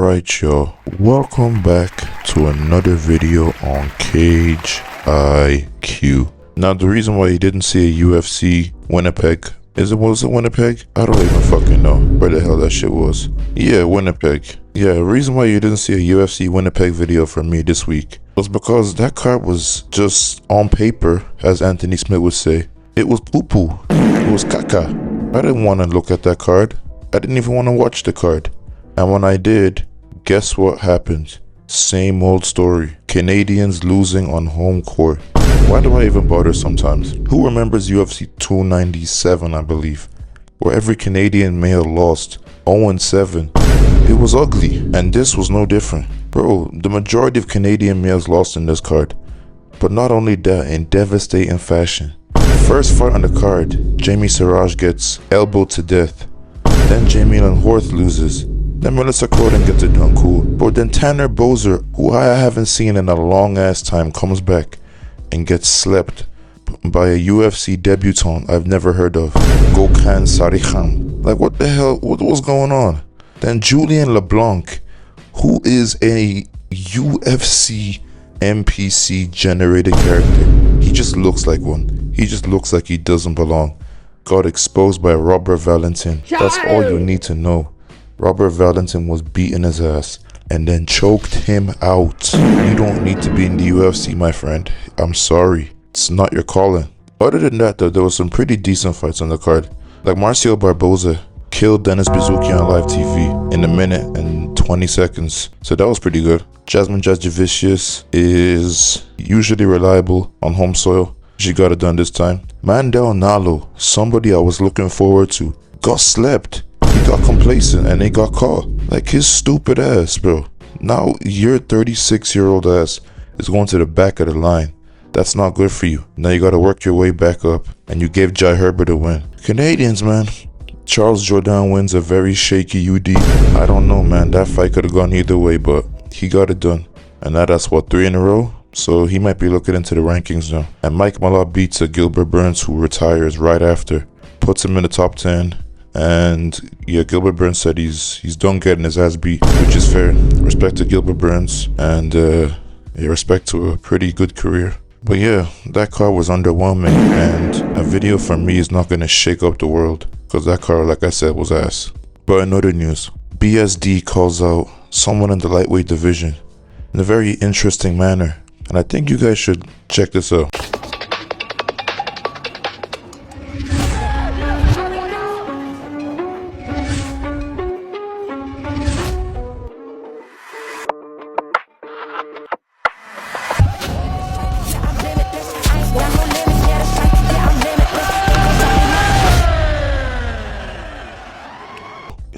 Alright y'all, welcome back to another video on Cage IQ. Now the reason why you didn't see a UFC Winnipeg, was it Winnipeg? I don't even fucking know where the hell that shit was. Yeah, Winnipeg. Yeah, the reason why you didn't see a UFC Winnipeg video from me this week was because that card was just on paper, as Anthony Smith would say. It was poo-poo. It was caca. I didn't want to look at that card. I didn't even want to watch the card. And when I did, guess what happened? Same old story. Canadians losing on home court. Why do I even bother sometimes? Who remembers UFC 297, I believe, where every Canadian male lost 0-7? It was ugly, and this was no different. Bro, the majority of Canadian males lost in this card. But not only that, in devastating fashion. First fight on the card, Jamie Siraj gets elbowed to death. Then Jamie Lynn Horth loses. Then Melissa Croden gets it done cool. But then Tanner Boser, who I haven't seen in a long ass time, comes back and gets slept by a UFC debutant I've never heard of, Gokhan Sarikhan. Like, what the hell? What was going on? Then Julian LeBlanc, who is a UFC NPC generated character. He just looks like one. He just looks like he doesn't belong. Got exposed by Robert Valentin. That's all you need to know. Robert Valentin was beating his ass and then choked him out. You don't need to be in the UFC, my friend. I'm sorry. It's not your calling. Other than that, though, there was some pretty decent fights on the card. Like Marcio Barboza killed Dennis Bizuki on live TV in a minute and 20 seconds. So that was pretty good. Jasmine Jajavicius is usually reliable on home soil. She got it done this time. Mandel Nalo, somebody I was looking forward to, got slept. He got complacent and he got caught. Like his stupid ass, bro. Now your 36-year-old ass is going to the back of the line. That's not good for you. Now you gotta work your way back up. And you gave Jai Herbert a win. Canadians, man. Charles Jourdain wins a very shaky UD. I don't know, man. That fight could have gone either way, but he got it done. And now that's what, 3 in a row? So he might be looking into the rankings now. And Mike Malott beats a Gilbert Burns who retires right after. Puts him in the top 10. And yeah, Gilbert Burns said he's done getting his ass beat, which is fair. Respect to Gilbert Burns, and respect to a pretty good career. But yeah, that card was underwhelming, and a video from me is not gonna shake up the world, because that card, like I said, was ass. But in other news, BSD calls out someone in the lightweight division in a very interesting manner, and I think you guys should check this out.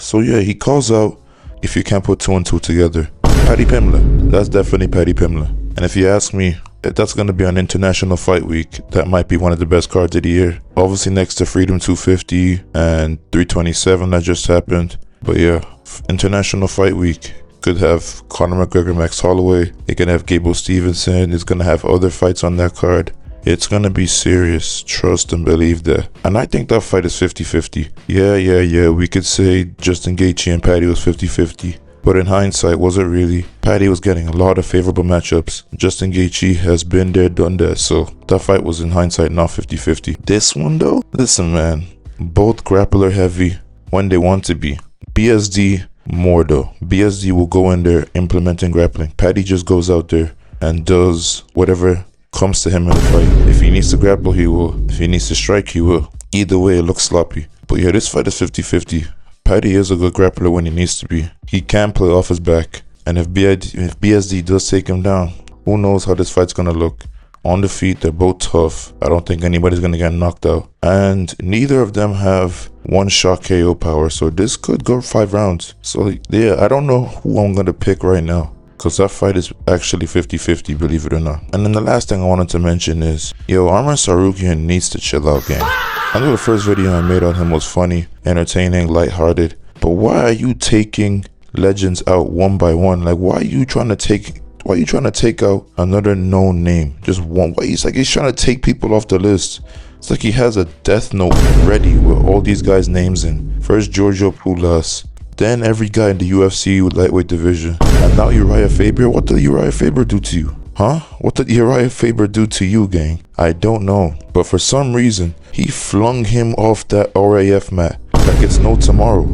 So yeah, he calls out, if you can't put 2 and 2 together, Paddy Pimblett. That's definitely Paddy Pimblett. And if you ask me, if that's going to be on International Fight Week, that might be one of the best cards of the year. Obviously next to Freedom 250 and 327 that just happened. But yeah, International Fight Week could have Conor McGregor, Max Holloway. It can have Gable Stevenson. It's going to have other fights on that card. It's gonna be serious, trust and believe that. And I think that fight is 50-50. Yeah, we could say Justin Gaethje and Paddy was 50-50. But in hindsight, was it really? Paddy was getting a lot of favorable matchups. Justin Gaethje has been there, done that. So that fight was in hindsight not 50-50. This one though? Listen, man. Both grappler heavy when they want to be. BSD more though. BSD will go in there implementing grappling. Paddy just goes out there and does whatever comes to him in the fight. If he needs to grapple, he will. If he needs to strike, he will. Either way, it looks sloppy. But yeah, this fight is 50-50. Paddy is a good grappler when he needs to be. He can play off his back. And if BSD does take him down, who knows how this fight's gonna look. On the feet, they're both tough. I don't think anybody's gonna get knocked out. And neither of them have one-shot KO power. So this could go 5 rounds. So yeah, I don't know who I'm gonna pick right now, because that fight is actually 50-50, believe it or not. And then the last thing I wanted to mention is, Arman Tsarukyan needs to chill out, gang. I know the first video I made on him was funny, entertaining, lighthearted. But why are you taking legends out one by one? Like, why are you trying to take out another known name? Just one. Why he's trying to take people off the list. It's like he has a death note ready with all these guys' names in. First Giorgio Poulas, then every guy in the UFC lightweight division, and now Uriah Faber. What did Uriah Faber do to you? Huh? What did Uriah Faber do to you, gang? I don't know, but for some reason, he flung him off that RAF mat like it's no tomorrow.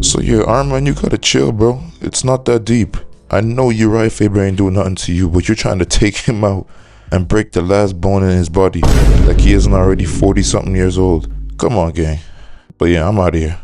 So yeah, Arman, you gotta chill, bro. It's not that deep. I know Uriah Faber ain't doing nothing to you, but you're trying to take him out and break the last bone in his body like he isn't already 40-something years old. Come on, gang. But yeah, I'm out of here.